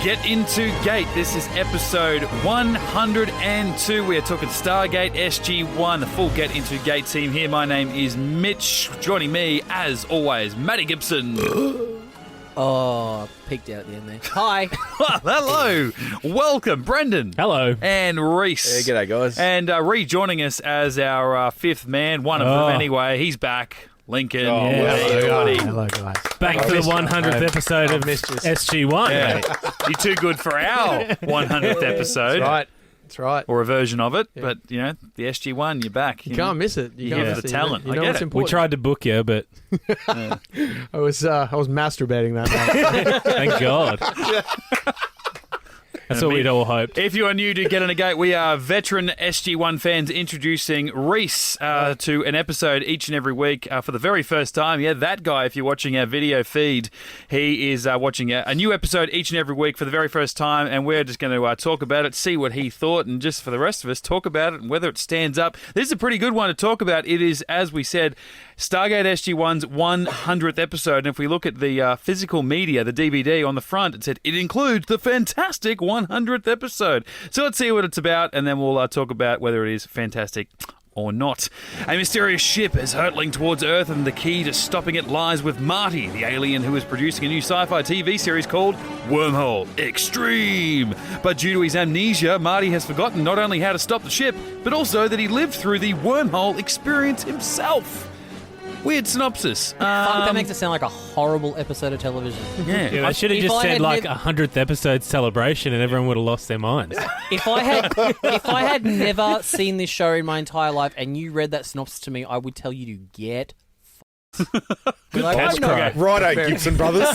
Get Into Geek. This is episode 102. We are talking Stargate SG-1, the full Get Into Geek team here. My name is Mitch. Joining me, as always, Matty Gibson. Oh, peeked out at the end there. Hi. Hello. Welcome, Brendan. Hello. And Rhys. Yeah, g'day, guys. And rejoining us as our fifth man, one of them anyway. He's back. Lincoln. Oh, yeah. Hello, guys. Back for the 100th episode of SG-1. Yeah. Mate. You're too good for our 100th epised. That's right. Or a version of it, but you know, the SG-1, you're back. You can't miss it. You have can't the miss it. talent. You I know get what's it. important. We tried to book you, but I was masturbating that night. thank God. That's what we'd all hoped. If you are new to Get On A Gate, we are veteran SG-1 fans introducing Rhys to an episode each and every week for the very first time. Yeah, that guy, if you're watching our video feed, he is watching a new episode each and every week for the very first time, and we're just going to talk about it, see what he thought, and just for the rest of us, talk about it and whether it stands up. This is a pretty good one to talk about. It is, as we said, Stargate SG-1's 100th episode, and if we look at the physical media, the DVD on the front, it said it includes the fantastic 100th episode. So let's see what it's about, and then we'll talk about whether it is fantastic or not. A mysterious ship is hurtling towards Earth, and the key to stopping it lies with Marty, the alien who is producing a new sci-fi TV series called Wormhole X-Treme. But due to his amnesia, Marty has forgotten not only how to stop the ship, but also that he lived through the wormhole experience himself. Weird synopsis. Fuck, that makes it sound like a horrible episode of television. Yeah. Yeah, I should have If just I said had like nev- 100th episode celebration and everyone would have lost their minds. If I had never seen this show in my entire life and you read that synopsis to me, I would tell you to get like, Catch I'm not- cry. Righto, Gibson brothers.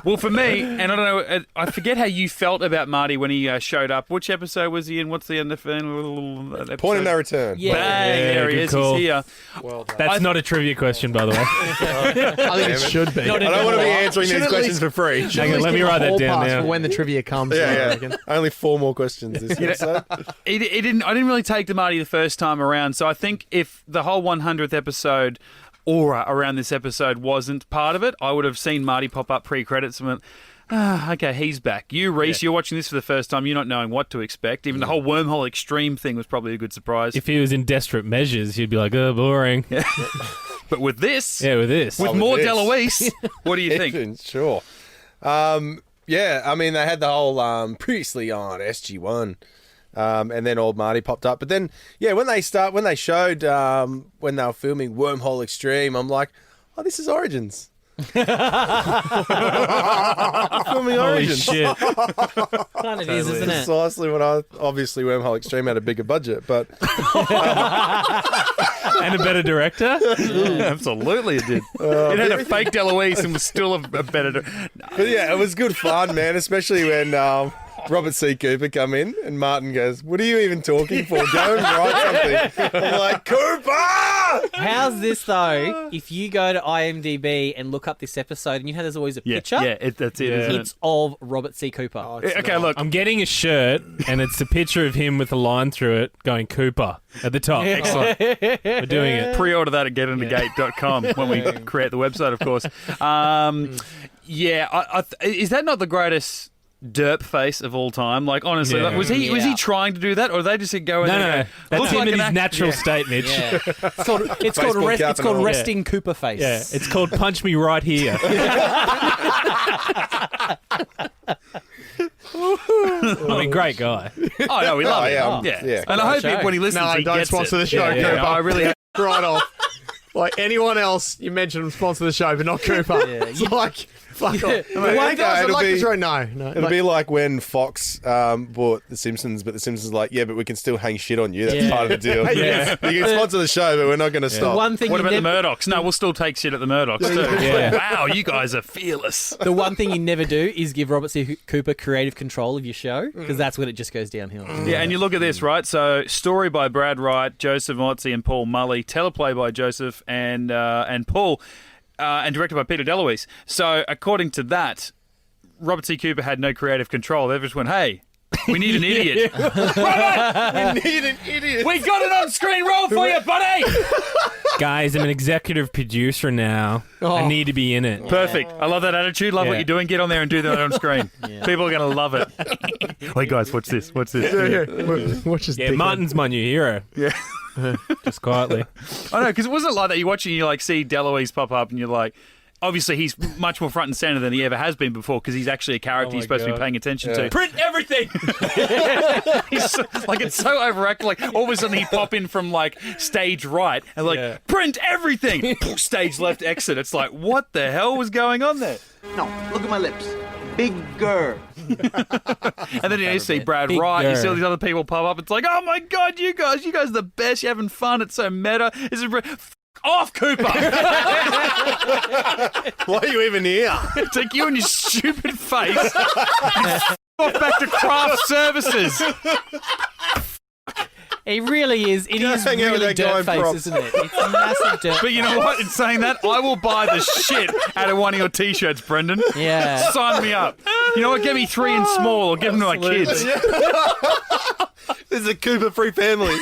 Well, for me, and I don't know, I forget how you felt about Marty when he showed up. Which episode was he in? What's the end of episode? Point of no return. Yeah. Bang, Yeah, there he good is. call. He's here. Well done. That's not a trivia question, by the way. I think it should be. Not I in don't want to be the- answering Should these at questions least- for free. Hang on, let me write that down now. For when the trivia comes. I Yeah, reckon. yeah. Only 4 more questions this episode. I didn't really take to Marty the first time around, so I think if the whole 100th episode aura around this episode wasn't part of it, I would have seen Marty pop up pre-credits and went, okay, he's back. You, Rhys, you're watching this for the first time, you're not knowing what to expect. Even the whole Wormhole X-Treme thing was probably a good surprise. If he was in Desperate Measures, you'd be like, oh, boring. Yeah, But with this, with this. with with more this. Deloise, what do you think? Even, sure. Yeah, I mean, they had the whole previously on SG-1. And then old Marty popped up. But then, yeah, when they showed when they were filming Wormhole X-Treme, I'm like, oh, this is Origins. Filming Holy Origins. shit. Kind of is, isn't it? Precisely what obviously Wormhole X-Treme had a bigger budget, but And a better director? Absolutely it did. It had a fake Deloise and was still a better... but yeah, it was good fun, man, especially when Robert C. Cooper come in and Martin goes, what are you even talking for? Go and write something. I'm like, Cooper! How's this though? If you go to IMDb and look up this episode, and you know there's always a picture. That's it, Yeah. isn't It's of Robert C. Cooper. it? Okay, look. I'm getting a shirt, and it's a picture of him with a line through it going Cooper at the top. Excellent. We're doing it. Pre-order that at getintogate.com when we create the website, of course. Is that not the greatest derp face of all time? Like, honestly, Yeah. like, was he trying to do that, or they just go in No, there no. and go, That's "Look him like in an his act-" natural Yeah. state, Mitch. Yeah. It's called Baseball cap and all. resting Cooper face. Yeah, it's called Punch Me Right Here. I mean, great guy. Oh, no, we love Oh, it. yeah, Yeah. yeah. And I hope Show. when he listens, No, he don't gets sponsor it. the show, Yeah, Cooper. I really Right off. Like anyone else, you mentioned sponsor the show, but not Cooper. It's like, fuck off. mean, Why guys? I it'll like be- this right now. No, It'll be like when Fox bought The Simpsons, but The Simpsons are like, yeah, but we can still hang shit on you. That's Yeah. part of the deal. Yeah. You can sponsor the show, but we're not going to stop. One thing What you about never, the Murdochs? No, we'll still take shit at the Murdochs, too. Yeah. Wow, you guys are fearless. the one thing you never do is give Robert C. Cooper creative control of your show, because that's when it just goes downhill. Yeah, and you look at this, right? So, story by Brad Wright, Joseph Mozzi, and Paul Mully. Teleplay by Joseph and Paul, and directed by Peter DeLuise. So, according to that, Robert C. Cooper had no creative control. They just went, hey, We need an idiot. We need an idiot. We got an on-screen role for you, buddy. Guys, I'm an executive producer now. I need to be in it. Perfect. I love that attitude. Love what you're doing. Get on there and do that on screen. People are going to love it. Wait, guys, watch this. Watch this. Watch his Yeah, Martin's my new hero. Yeah. Just quietly. I know, because it wasn't like that. You're watching, you like see DeLuise pop up, and you're like, obviously he's much more front and center than he ever has been before, because he's actually a character you're supposed to be paying attention to. Print everything. He's so, like, it's so overacted. Like all of a sudden he pop in from like stage right and like print everything. Stage left exit. It's like, what the hell was going on there? No, look at my lips. Bigger. And then you see Brad Wright, you see all these other people pop up. It's like, oh my God, you guys are the best. You're having fun. It's so meta. This is off, Cooper. Why are you even here? Take you and your stupid face. Off back to craft services. It really is. It is hang out with really that guy dirt in face, props. isn't it? It's massive dirt. But you know what? In saying that, I will buy the shit out of one of your T-shirts, Brendan. Yeah. Sign me up. You know what? Get me 3 and small, or give them to my kids. This is a Cooper free family.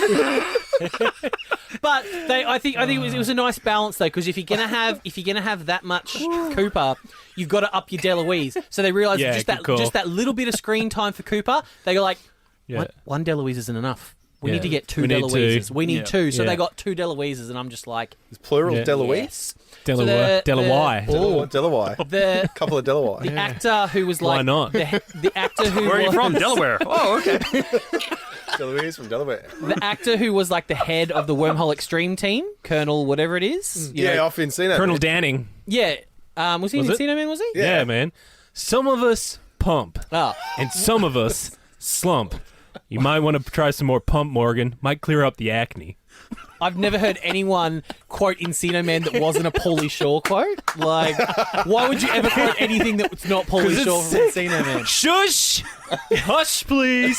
But I think it was a nice balance though, because if you're gonna have that much Cooper, you've got to up your DeLuise. So they realised just that little bit of screen time for Cooper, they go like, one DeLuise isn't enough. We need to get two DeLuises. We need two. So they got 2 DeLuises, and I'm just like, It's plural DeLuise. yes. Delaware. Delaware. The Couple of Delaware. the actor who was like, Why not? The actor who Where are you was, from? Delaware. Oh, okay. Deluise from Delaware. The actor who was like the head of the Wormhole X-Treme team, Colonel whatever it is. you know. Off Encino. Colonel Danning. Yeah. Was he in Was it? Encino Man, was he? Yeah, man. Some of us pump, Oh. and some of us slump. You might want to try some more pump, Morgan. Might clear up the acne. I've never heard anyone quote Encino Man that wasn't a Pauly Shore quote. Like, why would you ever quote anything that's not Pauly Shore from Encino Man? Shush! Hush, please.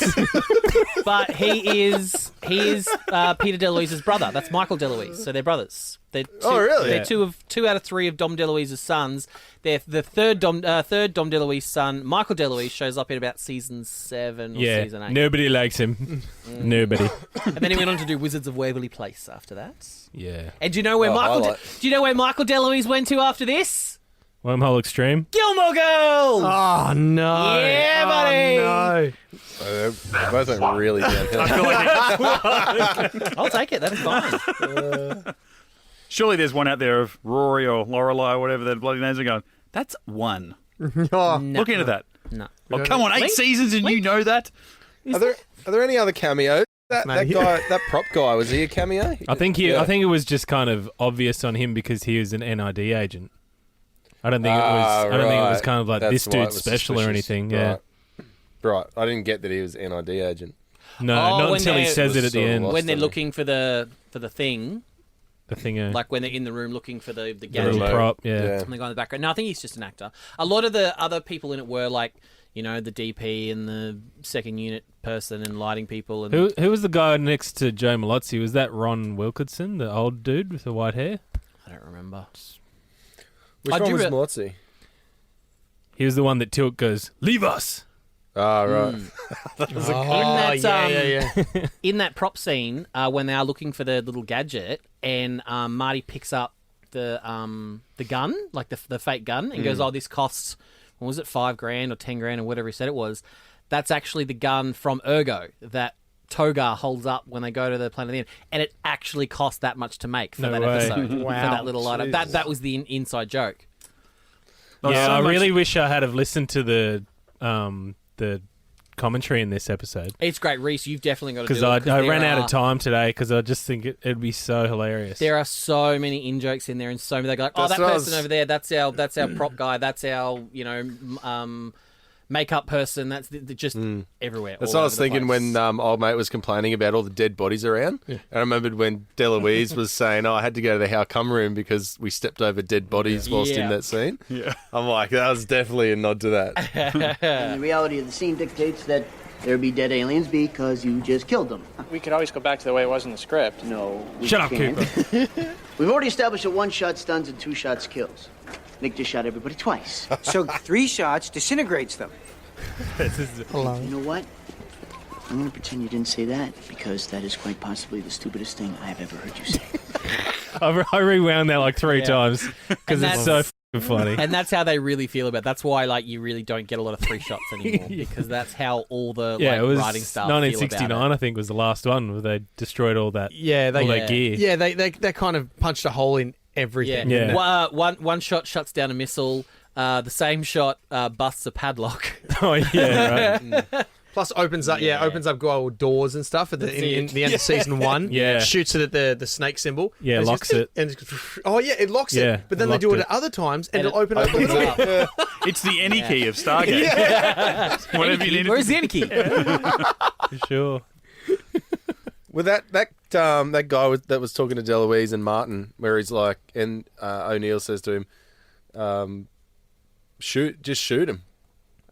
But he is Peter DeLuise's brother. That's Michael DeLuise. So they're brothers. They're really? They're two out of 3 of Dom DeLuise's sons. They're the third Dom DeLuise son, Michael DeLuise, shows up in about season 7 or season 8. Nobody likes him. Nobody. And then he went on to do Wizards of Waverly Place after that. Yeah. And do you know where Michael DeLuise went to after this? Wormhole X-Treme. Gilmore Girls. Oh, no. Yeah, buddy. Oh, no. They both went really downhill. I'll take it. That is fine. Surely there's one out there of Rory or Lorelei or whatever their bloody names are going, that's one. Oh, Look into that. No. Oh, come on, 8 seasons and you know that? Are there any other cameos? That Matty. guy, that prop guy, was he a cameo? I think it was just kind of obvious on him because he was an NID agent. I don't think it was kind of like That's this why it dude's was special or suspicious. anything. Yeah. Right. I didn't get that he was NID agent. No, Oh, not when until he they- says it at the sort of end. lost When they're on me. looking for the thing, The thing, like when they're in the room looking for the the gadget. little prop. Yeah. And the guy in the background. No, I think he's just an actor. A lot of the other people in it were like, you know, the DP and the second unit person and lighting people. And Who was the guy next to Joe Malozzi? Was that Ron Wilkinson, the old dude with the white hair? I don't remember. Which I one do was re- Mortzy? He was the one that Tilt goes, "Leave us." Ah, right. In that prop scene, when they are looking for the little gadget, and Marty picks up the gun, like the fake gun, and goes, "Oh, this costs, what was it, $5,000 or $10,000 or whatever he said it was." That's actually the gun from Ergo that Togar holds up when they go to the planet of the end, and it actually cost that much to make for No that way. episode. Wow. For that little light up. That was the inside joke. Yeah, so I much- really wish I had have listened to the commentary in this episode It's great, Rhys. You've definitely got to do because it. I ran out of time today because I just think it'd be so hilarious. There are so many in jokes in there, and so many they go like, "Oh, That's that what I person was- over there, that's our prop guy, that's our makeup person, that's just everywhere." That's all what I was over the thinking place. when old mate was complaining about all the dead bodies around. And I remembered when DeLuise was saying, I had to go to the how come room because we stepped over dead bodies whilst in Yeah. that scene. Yeah. I'm like, that was definitely a nod to that. And the reality of the scene dictates that there be dead aliens because you just killed them. We could always go back to the way it was in the script. No, we Shut up, can't. Cooper. We've already established that 1 shot stuns and 2 shots kills. Nick just shot everybody twice. So 3 shots disintegrates them. You know what? I'm going to pretend you didn't say that because that is quite possibly the stupidest thing I have ever heard you say. I rewound that like 3 times because And it's so f***ing funny. And that's how they really feel about it. That's why, like, you really don't get a lot of 3 shots anymore because that's how all the Yeah, like, it was writing staff 1969, feel about I think, was the last one where they destroyed all that. Yeah, all that gear. Yeah, they kind of punched a hole in everything. Yeah. One shot shuts down a missile. The same shot busts a padlock. Oh yeah, right. Plus opens up gold doors and stuff in the end of season 1. Yeah. Shoots it at the snake symbol. Yeah, And locks it. And it locks Yeah, it. But then it they do it locked at other times and And it'll open up a little bit. It's the any key of Stargate. Whatever you need. Where's the key? For sure. With that guy that was talking to DeLuise and Martin, where he's like, and O'Neill says to him, shoot him.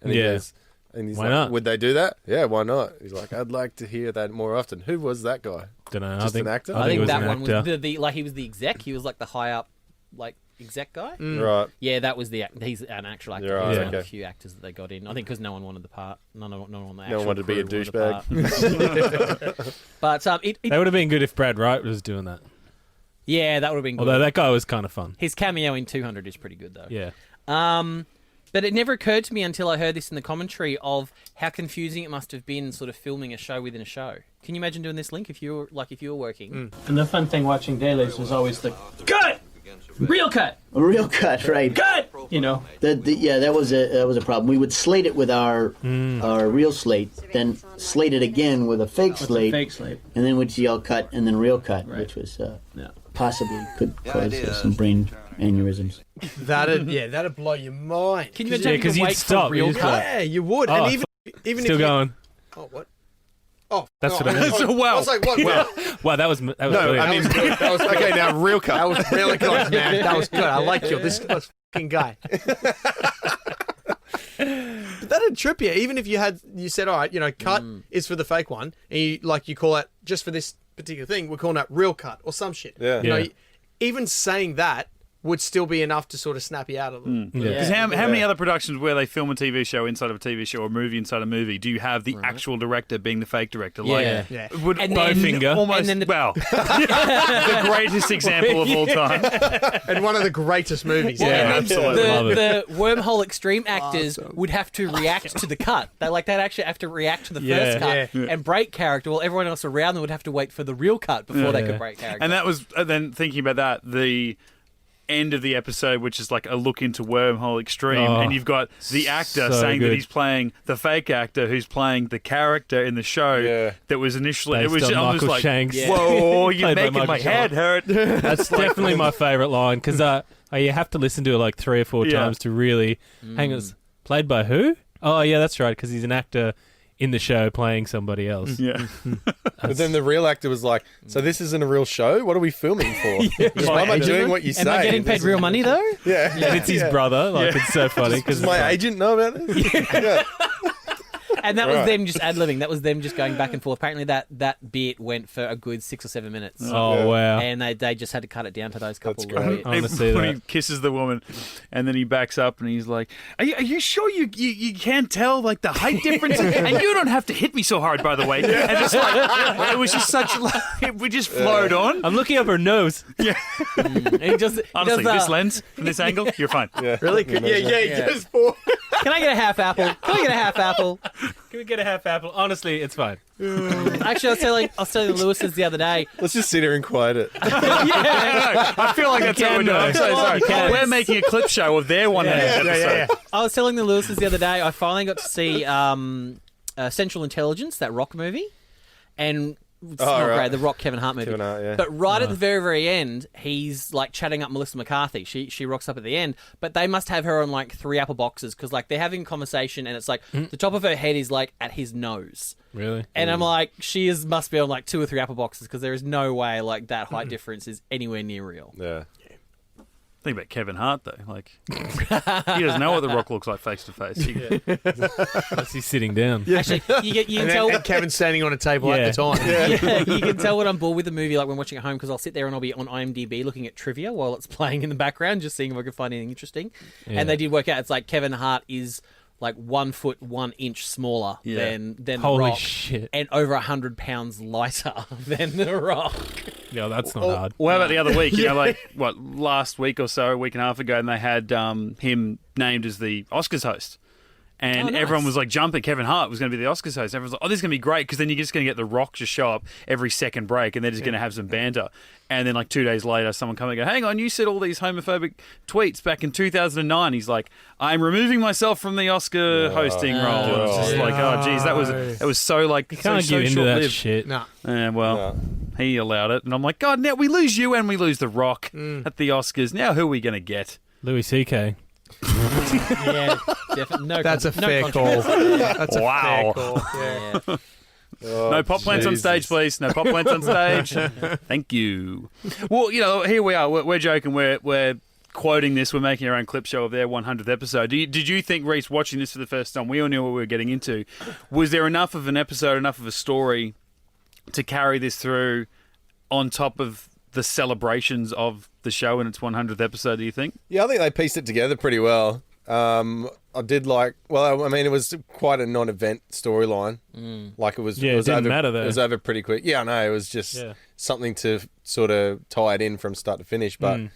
And he Yeah. goes, and he's Why like, not? would they do that? Yeah, why not? He's like, I'd like to hear that more often. Who was that guy? Don't know. Just an actor? I it think was that an one actor. was the like he was the exec. He was like the high up like exec guy. Right. Yeah, that was the he's an actual actor. Right, He's one of the okay. few actors that they got in. I think because no one wanted the part. No one on the No one wanted to be a crew wanted the part. But That would have been good if Brad Wright was doing that. yeah, that would have been good. Although that guy was kind of fun. His cameo in 200 is pretty good though. Yeah. But it never occurred to me until I heard this in the commentary of how confusing it must have been sort of filming a show within a show. Can you imagine doing this, Link, if you were working? And the fun thing watching dailies was always the cut, real cut, A real cut, right? cut. You know, That was a problem. We would slate it with our real slate, then slate it again with a fake with slate, the fake slate. and then we'd yell cut and then real cut, Right. which was Yeah. possibly could cause some brain aneurysms. That'd blow your mind. Can you imagine Yeah, having 'cause to you'd wait stop, for real you'd just cut? like- Yeah, you would. Oh, And even Still if you, going. Oh, what? Oh, That's what I meant. meant. Wow. I was like, what? Well, Wow, that was No, brilliant. I mean, that was okay. Now, real cut. that was really good, man. That was good. I like you. This fucking guy. But that'd trip you. Even if you said, all right, cut is for the fake one, and you call it just for this particular thing. We're calling that real cut or some shit. Yeah. You know, Yeah. even saying that would still be enough to sort of snap you out of them. Because how many other productions where they film a TV show inside of a TV show or a movie inside a movie do you have the actual director being the fake director? Like, Yeah. Yeah. would And Bowfinger, almost, and then the- well, the greatest example of all time. And one of the greatest movies. Yeah, absolutely. Love it. The Wormhole X-Treme actors would have to react to the cut. They'd actually have to react to the first cut and break character, while everyone else around them would have to wait for the real cut before they could break character. And that was, then thinking about that, the end of the episode, which is like a look into Wormhole X-Treme, Oh, and you've got the actor so saying that good. he's playing the fake actor who's playing the character in the show. Yeah. That was initially Based it was on I was Michael like, Shanks. Yeah. whoa, you're Played by making Michael my head Shanks. hurt. That's definitely my favourite line because you have to listen to it like 3 or 4 Yeah. times to really hang on. Played by who? Oh, yeah, that's right, because he's an actor in the show playing somebody else. Yeah. But then the real actor was like, so this isn't a real show? What are we filming for? Why am I doing what you say? Am I getting paid real money though? Yeah. And it's his brother. Like, it's so funny because Does my agent know about this? Yeah. And that was Right. them just ad-libbing. That was them just going back and forth. Apparently that bit went for a good 6 or 7 minutes. Oh, wow. And they just had to cut it down to those couple That's little great. bits. I wanna see when that. he kisses the woman, and then he backs up and he's like, "Are you sure you can't tell like the height difference? And you don't have to hit me so hard, by the way." And just like it was just such we just flowed on. I'm looking up her nose. And he just, Honestly, he does, this lens from this angle, you're fine. Yeah. Really? Yeah. Just for... Can I get a half apple? Can I get a half apple? Can we get a half apple? Honestly, it's fine. Actually, I was telling the Lewis's the other day. Let's just sit here and quiet it. I feel like that's what we're doing. I'm so sorry. You can. We're making a clip show of their one-handed episode. I was telling the Lewis's the other day. I finally got to see Central Intelligence, that Rock movie, and it's not right. great. The Rock Kevin Hart movie. Kevin Hart, yeah. But right at the very, very end, he's like chatting up Melissa McCarthy. She rocks up at the end, but they must have her on like 3 apple boxes because like they're having a conversation and it's like the top of her head is like at his nose. Really? And I'm like, must be on like 2 or 3 apple boxes because there is no way like that height difference is anywhere near real. Yeah. Think about Kevin Hart though. Like he doesn't know what The Rock looks like face to face. Unless he's sitting down. Actually, you can tell. And Kevin's standing on a table Yeah. at the time. Yeah, you can tell when I'm bored with the movie, like when watching at home, because I'll sit there and I'll be on IMDb looking at trivia while it's playing in the background, just seeing if I can find anything interesting. Yeah. And they did work out it's like Kevin Hart is like 1 foot 1 inch smaller than the Holy Rock, shit. and over 100 pounds lighter than the Rock. Yeah, that's not hard. Well, how about the other week? You know, like what, last week or so, a week and a half ago, and they had him named as the Oscars host. And nice. everyone was like jumping. Kevin Hart was going to be the Oscars host. Everyone's like, oh, this is going to be great, because then you're just going to get The Rock to show up every second break, and they're just going to have some banter. And then like 2 days later, someone come and go, hang on, you said all these homophobic tweets back in 2009. He's like, I'm removing myself from the Oscar hosting role. And it's just like, oh, geez, that was so like, You can't so get into that short-lived. shit. No. Well, he allowed it. And I'm like, God, now we lose you and we lose The Rock at the Oscars. Now who are we going to get? Louis C.K. Yeah, definitely. That's a fair call. That's a fair call. Yeah. No pop plants on stage, please. No pop plants on stage. Thank you. Well, you know, here we are. We're joking. We're quoting this. We're making our own clip show of their 100th episode. Did you think, Rhys, watching this for the first time, we all knew what we were getting into? Was there enough of an episode, enough of a story to carry this through on top of the celebrations of the show in its 100th episode, do you think? Yeah, I think they pieced it together pretty well. I did like. Well, I mean, it was quite a non-event storyline. Like it was. Yeah, it was didn't over, matter though. It was over pretty quick. Yeah, I know. It was just something to sort of tie it in from start to finish. But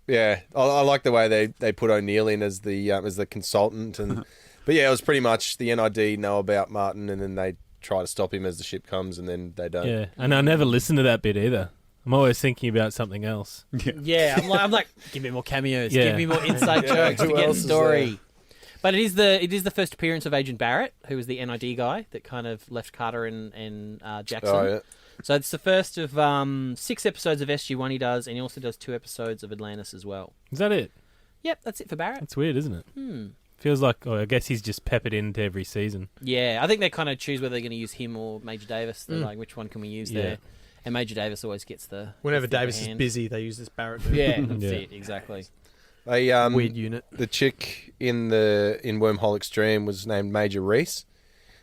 yeah, I like the way they put O'Neill in as the consultant, and but yeah, it was pretty much the NID know about Martin, and then they try to stop him as the ship comes, and then they don't. Yeah, and I never listened to that bit either. I'm always thinking about something else. Yeah, I'm like, give me more cameos, Yeah. give me more inside jokes to Who get else is story. But it is the first appearance of Agent Barrett, who was the NID guy that kind of left Carter and Jackson. Oh, yeah. So it's the first of 6 episodes of SG-1 he does, and he also does 2 episodes of Atlantis as well. Is that it? Yep, that's it for Barrett. That's weird, isn't it? Feels like, I guess he's just peppered into every season. Yeah, I think they kind of choose whether they're going to use him or Major Davis. They're like, which one can we use Yeah. there? And Major Davis always gets the... Whenever gets the Davis is hand. busy, they use this Barrett dude. Yeah, that's Yeah. it, exactly. Weird unit. The chick in Wormhole X-Treme was named Major Rhys.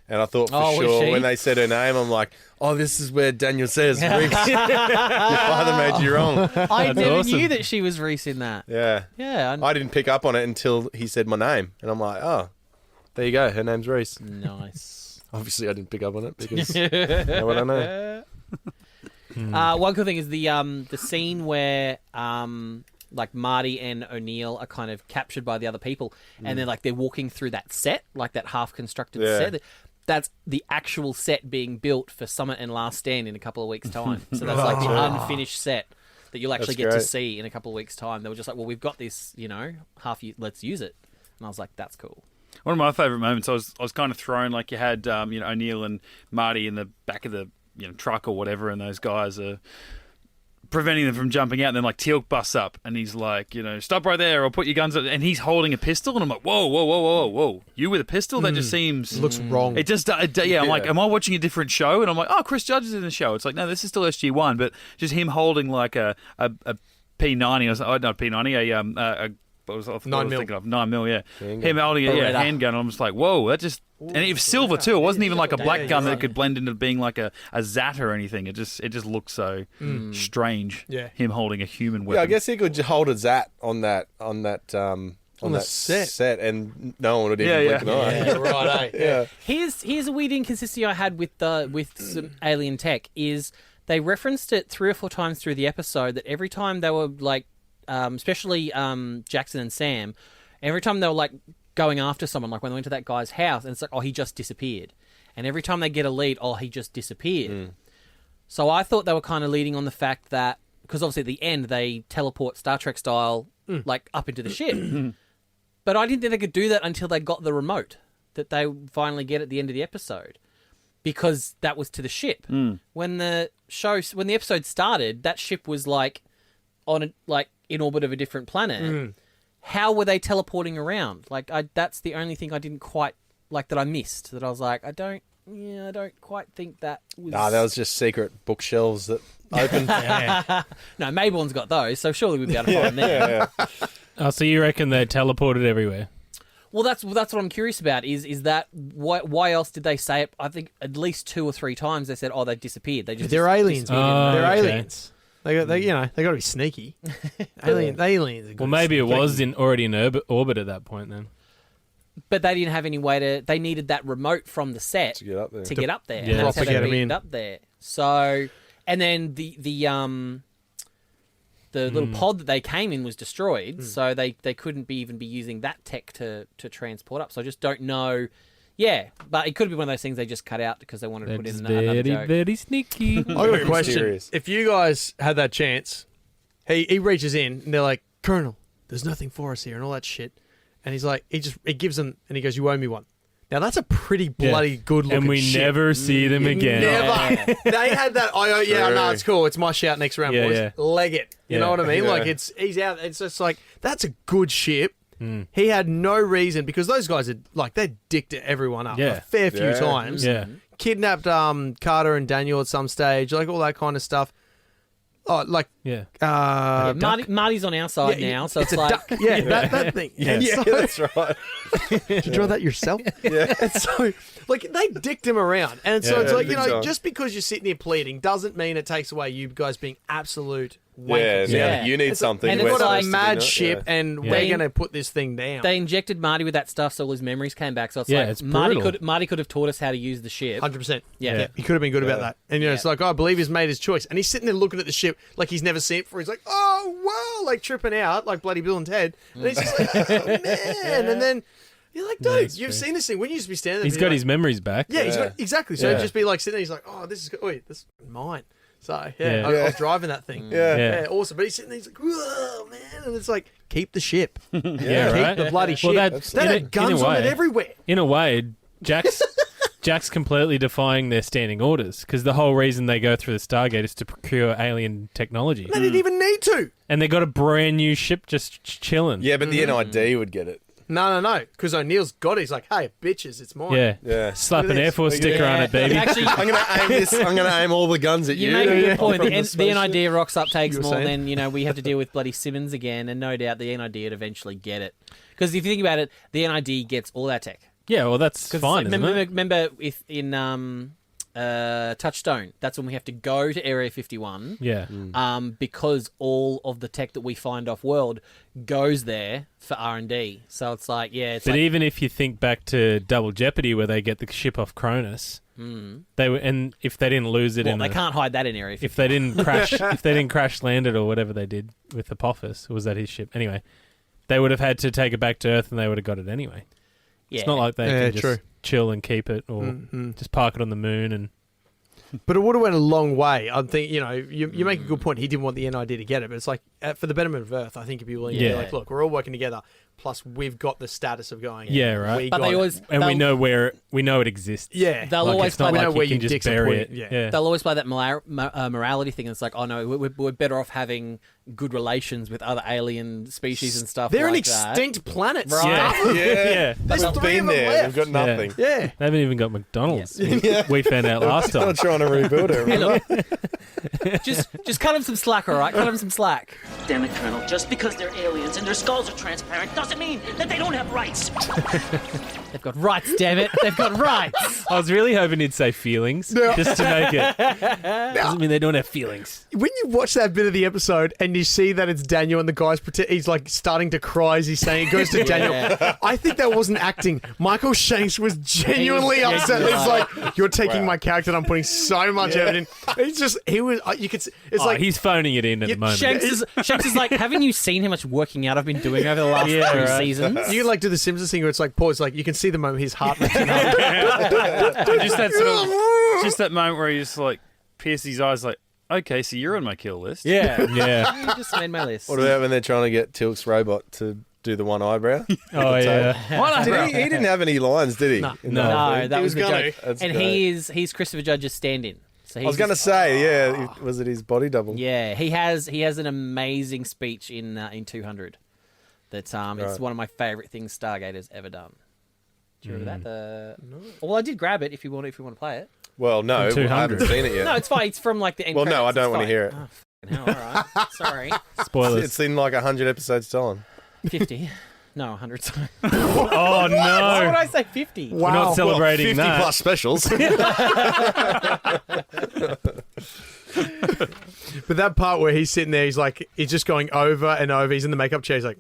And I thought for was sure she? when they said her name, I'm like, oh, this is where Daniel says Rhys. Your father made you wrong. I never awesome. knew that she was Rhys in that. Yeah. Yeah, I didn't pick up on it until he said my name. And I'm like, oh, there you go. Her name's Rhys. nice. Obviously, I didn't pick up on it because you know what I know. One cool thing is the scene where like Marty and O'Neill are kind of captured by the other people, and they're walking through that set, like that half constructed set. That's the actual set being built for Summit and Last Stand in a couple of weeks' time. So that's like the unfinished set that you'll actually That's get to great. see in a couple of weeks' time. They were just like, well, we've got this, let's use it. And I was like, that's cool. One of my favourite moments, I was kind of thrown, like you had O'Neill and Marty in the back of the truck or whatever, and those guys are preventing them from jumping out, and then like Teal'c busts up and he's like, stop right there or put your guns up, and he's holding a pistol, and I'm like, whoa, you with a pistol? That just seems... Looks wrong. It just, I'm like, am I watching a different show? And I'm like, oh, Chris Judge is in the show. It's like, no, this is still SG-1, but just him holding like a P90 or something, not P90, what was I was 9mm. thinking of? 9mm, yeah. Handgun. Him holding a Beretta. handgun, and I'm just like, whoa, that just... And it was silver too. It wasn't even like a black gun that could blend into being like a Zat or anything. It just looked so strange. Yeah. Him holding a human weapon. Yeah, I guess he could hold a Zat on that the set. and no one would even Yeah, blink an eye. Yeah, right, Yeah. Here's a weird inconsistency I had with some alien tech is they referenced it 3 or 4 times through the episode that every time they were like, especially Jackson and Sam, every time they were like going after someone, like when they went to that guy's house, and it's like, oh, he just disappeared. And every time they get a lead, oh, he just disappeared. So I thought they were kind of leading on the fact that, because obviously at the end they teleport Star Trek style like up into the ship. But I didn't think they could do that until they got the remote that they finally get at the end of the episode, because that was to the ship. When the episode started, that ship was like in orbit of a different planet. How were they teleporting around? Like, that's the only thing I didn't quite like, that I missed. That I was like, I don't quite think that was. Nah, that was just secret bookshelves that opened. No, Mayborn's got those, so surely we'd be able to find them. Oh, so you reckon they teleported everywhere? Well, that's what I'm curious about. Is that why else did they say it? I think at least 2 or 3 times they said, "Oh, they disappeared." They just They're aliens. disappeared. Oh, They're okay. aliens. They got to be sneaky. Aliens. Are good Well, maybe it sneaky. was already in orbit at that point then. but they didn't have any way to. They needed that remote from the set To get up there. To get up there. Yeah. And that's how Proper get they 'em beamed in. up there. So, and then the little pod that they came in was destroyed, so they couldn't even be using that tech to transport up. So I just don't know. Yeah, but it could be one of those things they just cut out because they wanted to put That's in another joke. very sneaky. I got a question. mysterious. If you guys had that chance, he reaches in and they're like, Colonel, there's nothing for us here and all that shit. And he's like, he gives them and he goes, you owe me one. Now that's a pretty bloody good looking And we ship. never see them again. Never. They had that. Oh yeah, True. no, it's cool. It's my shout next round, Yeah, boys. yeah. Leg it. You Yeah. know what I mean? Yeah. Like he's out. It's just like that's a good ship. He had no reason because those guys had like they dicked everyone up Yeah. a fair few Yeah. times. Yeah. Kidnapped Carter and Daniel at some stage, like all that kind of stuff. Oh, like Yeah. Marty's on our side now, so it's like duck. Yeah, that thing. And Yeah, so- that's right. Did you draw that yourself? Yeah. And so, like, they dicked him around. And so Yeah. it's like, you Big know, time. just because you're sitting here pleading doesn't mean it takes away you guys being absolute Yeah, wankers. now Yeah. that you need something. and We've it's we're got like- a supposed to be mad not- ship, yeah. and Yeah. we're They- going to put this thing down. they injected Marty with that stuff, so all his memories came back. So it's Yeah, like it's Marty brutal. could have taught us how to use the ship. 100%. Yeah. He could have been good about Yeah. that. And, you know, Yeah. it's like, I believe he's made his choice. And he's sitting there looking at the ship like he's never seen it before. He's like, oh, wow, like tripping out, like bloody Bill and Ted. And he's just like, oh, man. And then you're like, dude, you've seen this thing. When you used to be standing there. He's and got you're his memories back. Yeah, he's got exactly. So Yeah. he'd just be like sitting there. He's like, "Oh, this is good. Wait, this is mine." So Yeah. I was driving that thing. Yeah. Yeah, awesome. But he's sitting there. He's like, "Whoa, man!" And it's like, keep the ship. Yeah, Keep right. the bloody ship. Well, They had guns on it everywhere. In a way, Jack's completely defying their standing orders because the whole reason they go through the Stargate is to procure alien technology, They didn't even need to. and they got a brand new ship just chilling. Yeah, but the NID would get it. No. Because O'Neill's got it. He's like, "Hey, bitches, it's mine." Yeah. Yeah. Slap Look an at Air this. Force sticker on it, baby. Actually, I'm gonna aim this. I'm gonna aim all the guns at you. you make a good point. From The spaceship. NID rocks up, takes You were more, saying? then we have to deal with bloody Simmons again, and no doubt the NID would eventually get it. Because if you think about it, the NID gets all that tech. Yeah, well, that's fine, isn't it? Remember in Touchstone, that's when we have to go to Area 51. Yeah. Because all of the tech that we find off world goes there for R&D. So it's like, yeah, it's But like, even if you think back to Double Jeopardy, where they get the ship off Cronus, they were, and if they didn't lose it well, in, they can't hide that in Area 51. if they didn't crash, if they didn't crash land it or whatever they did with Apophis, or was that his ship? Anyway, they would have had to take it back to Earth, and they would have got it anyway. Yeah. It's not like they Yeah, can just true. chill and keep it, or just park it on the moon and. But it would have went a long way. I think, you know, you make a good point. He didn't want the NID to get it, but it's like, for the betterment of Earth, I think if you willing to Yeah. be like, look, we're all working together, plus we've got the status of going, Yeah, right. We But got they it. always... And we they'll- know we know it exists. Yeah. They'll Like, always it's not play we like know you where can your just dicks are bury pointing. it. Yeah. They'll always play that morality thing. It's like, oh no, we're better off having good relations with other alien species and stuff. They're like an that. extinct planet. Right. Stuff. Yeah. Yeah. There's We've three been of them there. left. We've got nothing. Yeah. They haven't even got McDonald's. We found out last time. I'm trying to rebuild it. Hey, Remember? look, just cut them some slack, all right? Cut them some slack. Damn it, Colonel. Just because they're aliens and their skulls are transparent doesn't mean that they don't have rights. They've got rights, damn it. They've got rights. I was really hoping he'd say feelings, just to make it. Doesn't mean they don't have feelings. When you watch that bit of the episode and you see that it's Daniel and the guy's he's like starting to cry as he's saying it goes to Daniel, I think that wasn't acting. Michael Shanks was genuinely He was upset. genuinely It's like, you're taking my character and I'm putting so much effort in. You could, it's like, He's phoning it in at the moment. Shanks is like, haven't you seen how much working out I've been doing over the last Yeah, three right. seasons? you can like do the Simpsons thing where it's like, pause, like you can see the moment his heart racing up. Just that sort of, just that moment where he just like pierces his eyes, like, okay, so you're on my kill list. Yeah. Yeah. You just made my list. What about when they're trying to get Tilk's robot to do the one eyebrow? Oh, yeah. Why Did not? he didn't have any lines, did he? No. In the whole No, thing? that He was was the gonna. joke. That's And great. he's Christopher Judge's stand-in. So I was going to say, yeah, was it his body double? Yeah, he has an amazing speech in 200. That's it's Right. one of my favorite things Stargate has ever done. Do you remember that? No. Well, I did grab it if you want to play it. Well, no, I 200. haven't seen it yet. No, it's fine. It's from like the end. Well, no, I credits. don't It's want to fine. hear it. Oh, fucking hell, all right. Sorry. Spoilers. It's in like 100 episodes time. 50. No, 100. Sorry. Oh, Why would no. I say 50? We're not celebrating 50 that. plus specials. But that part where he's sitting there, he's just going over and over. He's in the makeup chair. He's like,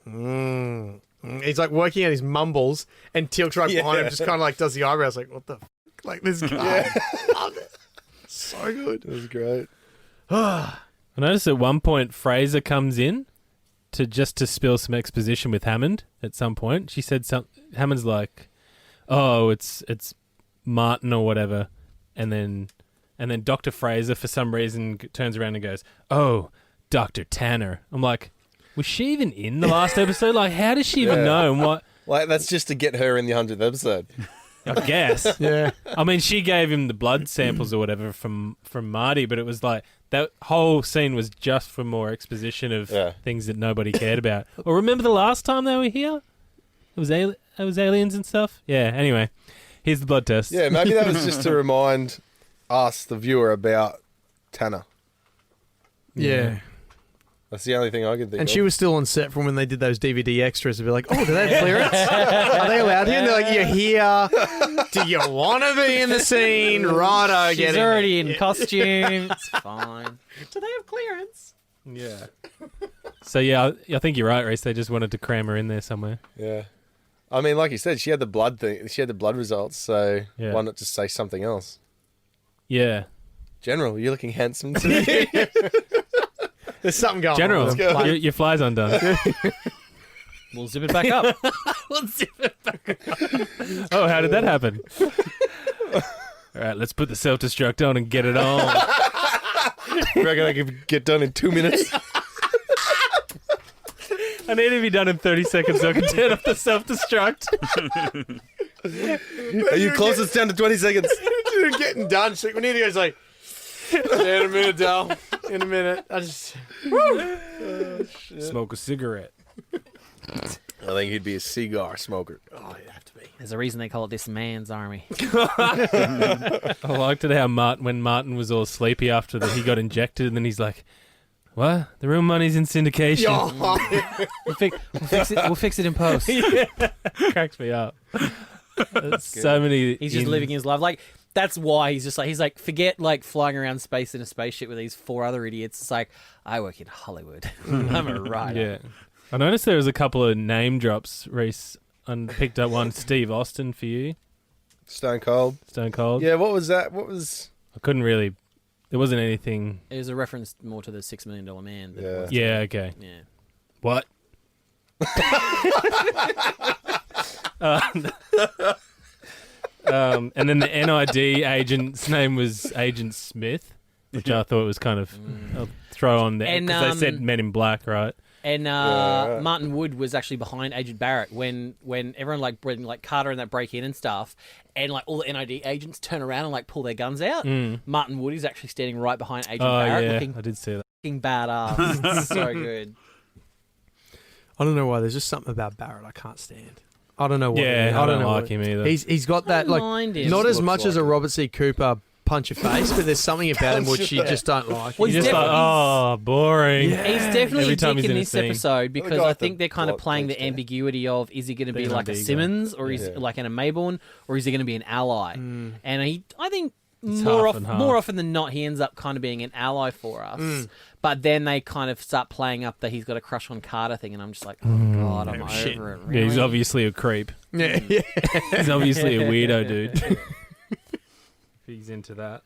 He's like working out his mumbles, and Teal'c's right behind him, just kind of like does the eyebrows, like, what the f-? Like this guy. Love it. So good. It was great. I noticed at one point Fraser comes in to spill some exposition with Hammond at some point. She said Hammond's like, "Oh, it's Martin or whatever," and then Dr. Fraser for some reason turns around and goes, "Oh, Dr. Tanner." I'm like, was she even in the last episode? Like, how does she even know? And what? Like, that's just to get her in the 100th episode. I guess. Yeah. I mean, she gave him the blood samples or whatever from Marty, but it was like that whole scene was just for more exposition of things that nobody cared about. Well, remember the last time they were here? It was aliens and stuff. Yeah. Anyway, here's the blood test. Yeah, maybe that was just to remind us, the viewer, about Tanner. Yeah. That's the only thing I could think of. And she was still on set from when they did those DVD extras to be like, oh, do they have clearance? Are they allowed here? And they're like, you're here. Do you want to be in the scene? Righto, She's already in costume. It's fine. Do they have clearance? Yeah. So, yeah, I think you're right, Rhys. They just wanted to cram her in there somewhere. Yeah. I mean, like you said, she had the blood thing. She had the blood results, so why not just say something else? Yeah. General, you're looking handsome today. There's something going General, on. your fly's undone. We'll zip it back up. Oh, how did that happen? All right, let's put the self-destruct on and get it on. You reckon I could get done in 2 minutes? I need to be done in 30 seconds so I can turn off the self-destruct. Are you close? It's down to 20 seconds. You're getting done. So we need to go. It's like, in a minute, Dal. In a minute. I just... Smoke a cigarette. I think he'd be a cigar smoker. Oh, you'd have to be. There's a reason they call it this man's army. I liked it how when Martin was all sleepy after that he got injected, and then he's like, "What? The real money's in syndication. We'll fix it in post." Yeah. Cracks me up. So many. He's just living his life. Like, that's why he's like, forget like flying around space in a spaceship with these 4 other idiots. It's like, I work in Hollywood. I'm a writer. Yeah. I noticed there was a couple of name drops, Rhys, and picked up one. Steve Austin for you. Stone Cold. Yeah, what was that? I couldn't really... There wasn't anything... It was a reference more to the $6 Million Man. Yeah, okay. Yeah. What? And then the NID agent's name was Agent Smith, which I thought was kind of I'll throw on there because they said Men in Black, right? And Martin Wood was actually behind Agent Barrett when everyone when Carter and that break in and stuff, and like all the NID agents turn around and like pull their guns out. Martin Wood is actually standing right behind Agent Barrett, looking I did see that. Looking badass. It's so good. I don't know why. There's just something about Barrett I can't stand. I don't know what. Yeah, I don't like him either. He's got that like not as much as a Robert C. Cooper punch your face, but there's something about him which you just don't like. Well, You're just like, oh, boring. Yeah. He's definitely Every a time dick he's in a this scene. episode because I think they're kind of playing the ambiguity of, is he going to be like a Simmons or is like an a Mayborn or is he going to be an ally? And I think more often than not he ends up kind of being an ally for us. But then they kind of start playing up that he's got a crush on Carter thing, and I'm just like, oh god, I'm over it. Really? Yeah, he's obviously a creep. Yeah. He's obviously a weirdo, dude. He's into that.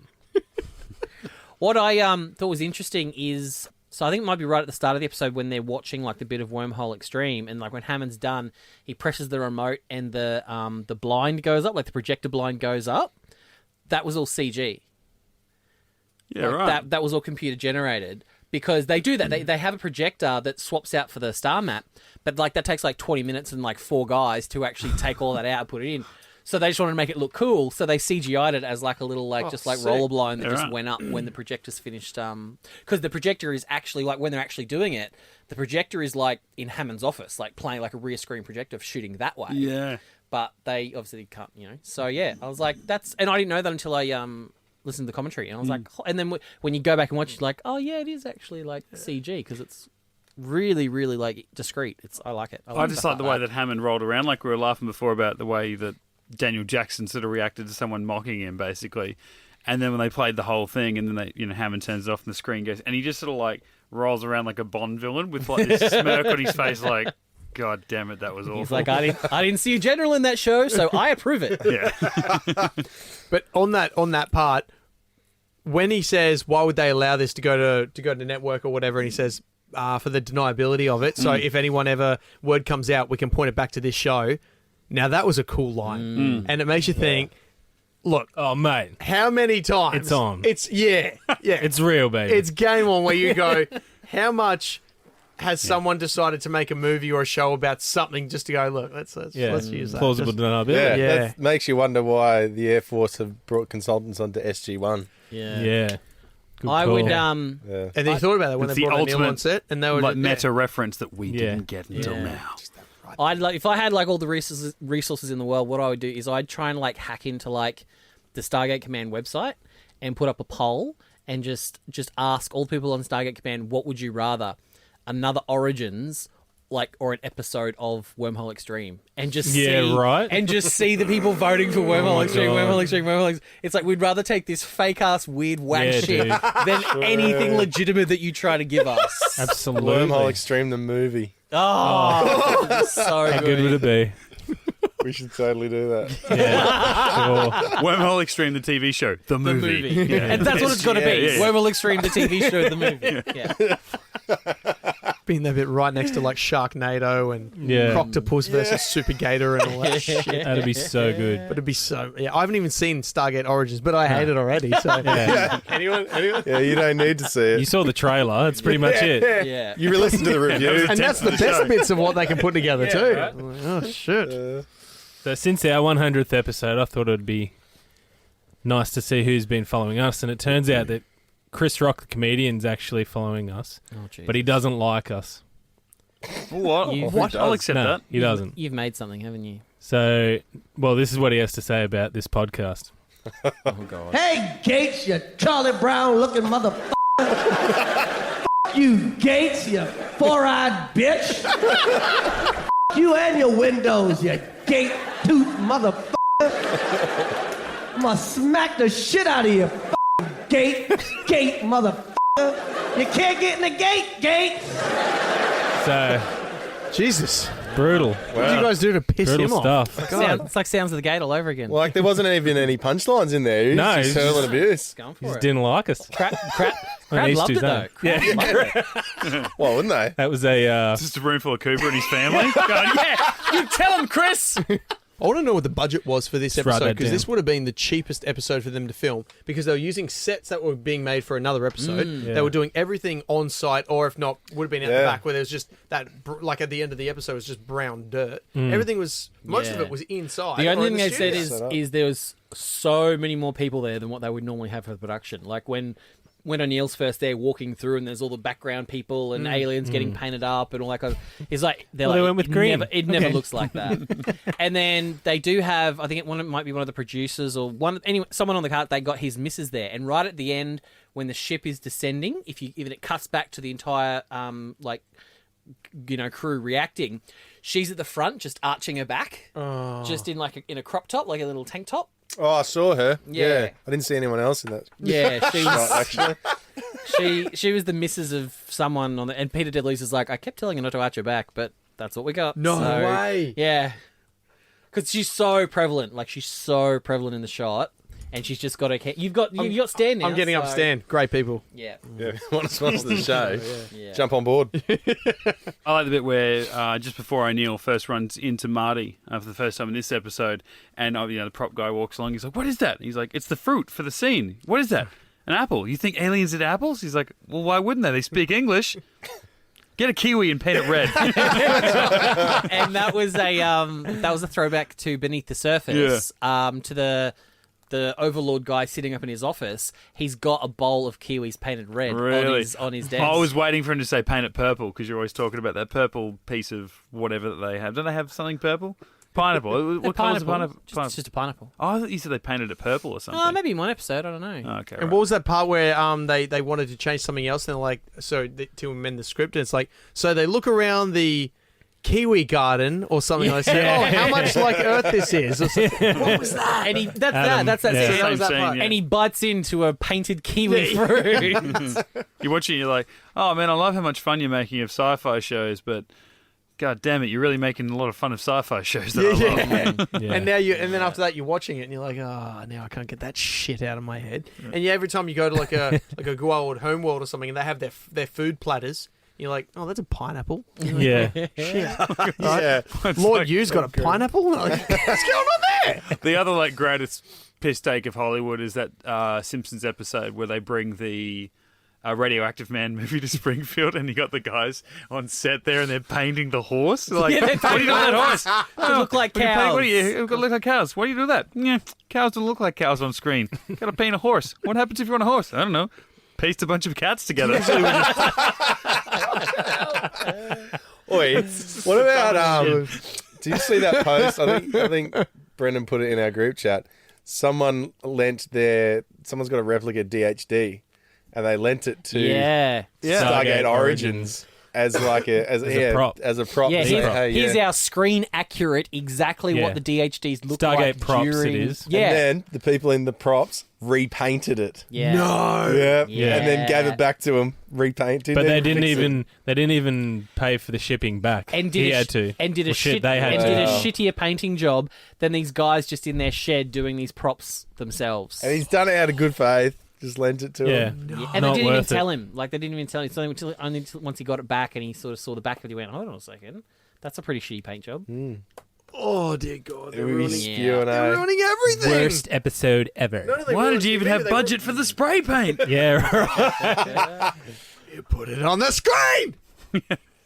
What I thought was interesting is, so I think it might be right at the start of the episode when they're watching like the bit of Wormhole X-Treme, and like when Hammond's done, he presses the remote and the blind goes up, like the projector blind goes up. That was all CG. Yeah, like right. That was all computer generated. Because they do that. They have a projector that swaps out for the star map, but like that takes like 20 minutes and like 4 guys to actually take all that out and put it in. So they just wanted to make it look cool, so they CGI'd it as like a little roller blind that just went up when the projector's finished. Because the projector is actually like when they're actually doing it, the projector is like in Hammond's office, like playing like a rear screen projector shooting that way. Yeah. But they obviously can't, So yeah, I was like, and I didn't know that until I listened to the commentary, and I was like, and then when you go back and watch, you're like, oh yeah, it is actually like CG because it's really, really like discreet. I like it. I just like the way that Hammond rolled around, like we were laughing before about the way that Daniel Jackson sort of reacted to someone mocking him, basically. And then when they played the whole thing, and then Hammond turns it off, and the screen goes, and he just sort of like rolls around like a Bond villain with like this smirk on his face, like, God damn it, that was awful. He's like, I didn't see a general in that show, so I approve it. Yeah. But on that part, when he says, "Why would they allow this to go to network or whatever?" and he says, "For the deniability of it. So if anyone ever word comes out, we can point it back to this show." Now that was a cool line, and it makes you think. Look, Oh, mate. how many times It's on. It's It's real, baby. It's game on where you go. How much has someone decided to make a movie or a show about something just to go? Look, let's use that. plausible Just- deniability. Yeah. That makes you wonder why the Air Force have brought consultants onto SG-1. Yeah. Good I call. would. Yeah. And then you thought about that when It's they the brought Neil ultimate, on set, and they were like just, meta reference that we Yeah. didn't get until Yeah. now. I'd like if I had like all the resources in the world. What I would do is I'd try and like hack into like the Stargate Command website and put up a poll and just ask all the people on Stargate Command, what would you rather, another Origins or an episode of Wormhole X-Treme, and just see the people voting for Wormhole X-Treme, God. Wormhole X-Treme, Wormhole X-Treme. It's like we'd rather take this fake ass weird whack Yeah, shit dude. than anything legitimate that you try to give us. Absolutely. Wormhole X-Treme, the movie. Oh, so How good would it be? We should totally do that. Yeah. Sure. Wormhole X-Treme, the TV show, the movie. Yeah. And that's what it's got to be. Yeah, yeah. Wormhole X-Treme, the TV show, the movie. Yeah. being that bit right next to like Sharknado and Yeah. Croctopus versus Super Gator and all that shit. That'd be so good. But it'd be so. Yeah, I haven't even seen Stargate Origins, but I hate it already. So Yeah. anyone? Yeah, you don't need to see it. You saw the trailer. That's pretty much it. Yeah. You listen to the review. And that's the best bits of what they can put together too. Oh shit! So since our 100th episode, I thought it would be nice to see who's been following us. And it turns out that Chris Rock, the comedian's actually following us, but he doesn't like us. What? You've- What? I'll accept No, that. he doesn't. You've made something, haven't you? So, well, this is what he has to say about this podcast. Oh, God. Hey, Gates, you Charlie Brown looking motherfucker. F you, Gates, you four-eyed bitch. F you and your windows, you gate tooth motherfucker. I'm gonna smack the shit out of you, gate motherfucker. You can't get in the gate, Gates. So, Jesus, brutal. what did you guys do to piss Brutal him off? stuff. It's like Sounds of the Gate all over again. Like there wasn't even any punchlines in there. He was No, just he's just- hurling abuse. Going He for just it. didn't like us. Crap East loved to it, though. zone. Crap Yeah. loved it. Well, wouldn't they? That was a... Just a room full of Cooper and his family. Going, yeah, you tell him, Chris. I want to know what the budget was for this Let's write episode, that because down. this would have been the cheapest episode for them to film, because they were using sets that were being made for another episode. Yeah. They were doing everything on site, or if not, would have been out the Yeah. back, where there was just that, like at the end of the episode, was just brown dirt. Everything was, most of Yeah. it was inside. The or only in thing they said studio. is there was so many more people there than what they would normally have for the production. Like when O'Neill's first there walking through and there's all the background people and aliens getting painted up and all that kind of... He's like... They're Well, like, they went with "It green." It never Okay. looks like that. And then they do have... I think it might be one of the producers or someone on the cart, they got his missus there. And right at the end, when the ship is descending, if it cuts back to the entire, crew reacting, she's at the front just arching her back. Just in in a crop top, like a little tank top. Oh, I saw her. Yeah. I didn't see anyone else in that Yeah, she was... shot, actually. She was the missus of someone on the, and Peter DeLuise is like, I kept telling her not to arch her back, but that's what we got. No So, way. Yeah, because she's so prevalent. Like she's so prevalent in the shot, and she's just got her. You've got Stan now. I'm getting up so- Stan. Great people. Yeah, Yeah, if you want to sponsor the show, yeah. jump on board. I like the bit where just before O'Neill first runs into Marty for the first time in this episode, and the prop guy walks along. He's like, "What is that?" And he's like, "It's the fruit for the scene." "What is that?" "An apple." "You think aliens eat apples?" He's like, "Well, why wouldn't they? They speak English." "Get a kiwi and paint it red." And that was a throwback to Beneath the Surface. To the Overlord guy sitting up in his office. He's got a bowl of kiwis painted red Really? on his desk. I was waiting for him to say paint it purple because you're always talking about that purple piece of whatever that they have. Don't they have something purple? Pineapple. What colour is a pineapple? It's just a pineapple. Oh, I thought you said they painted it purple or something. Maybe in one episode. I don't know. Oh, okay. And right. what was that part where they wanted to change something else, and they're like, to amend the script, and it's like, so they look around the kiwi garden or something like that. Oh, how much like Earth this is? Or something. What was that? And that's Adam, that yeah. scene. That was that Same part. scene, yeah. And he bites into a painted kiwi fruit. You're watching, you're like, oh man, I love how much fun you're making of sci-fi shows, but God damn it, you're really making a lot of fun of sci-fi shows that I love. Yeah. And then after that, you're watching it, and you're like, oh, now I can't get that shit out of my head. And every time you go to like a good old Homeworld or something, and they have their food platters, you're like, oh, that's a pineapple. And you're like, Yeah. shit. Yeah. Lord Yu's got a pineapple. Like, what's going on there? The other like greatest piss take of Hollywood is that Simpsons episode where they bring the Radioactive Man movie to Springfield, and you got the guys on set there, and they're painting the horse. They're like, Yeah, they're what do you do with that horse? To look like What do you paint- cows. What do you look like cows? What do you do with that? Yeah, cows don't look like cows on screen. Got to paint a horse. What happens if you're on a horse? I don't know. Paste a bunch of cats together. Oi, what about do you see that post? I think Brendan put it in our group chat. Someone's got a replica DHD, and they lent it to Yeah. Stargate Origins as like a prop. As a prop. Yeah, to say, hey, here's yeah. our screen accurate exactly Yeah. what the DHDs look Stargate like props it during. is. Yeah. And then the people in the props repainted it. yeah. No. Yeah. Yeah. And then gave it back to him, repainted. But they fix didn't it. even pay for the shipping back. And did he a had to. and did a Well, shit They had and to. did a Wow. shittier painting job than these guys just in their shed doing these props themselves. And he's done it out of good faith. Just lent it to Yeah. him. Yeah, and Not they didn't even worth it. tell him. Like they didn't even tell him. So only once he got it back and he sort of saw the back of it, he went, "Hold on a second, that's a pretty shitty paint job." Oh, dear God. They're It was ruining, spewing, they're eh? ruining everything. Worst episode ever. Not only Why ruined did you even maybe have they budget for the spray paint? Yeah, right. You put it on the screen.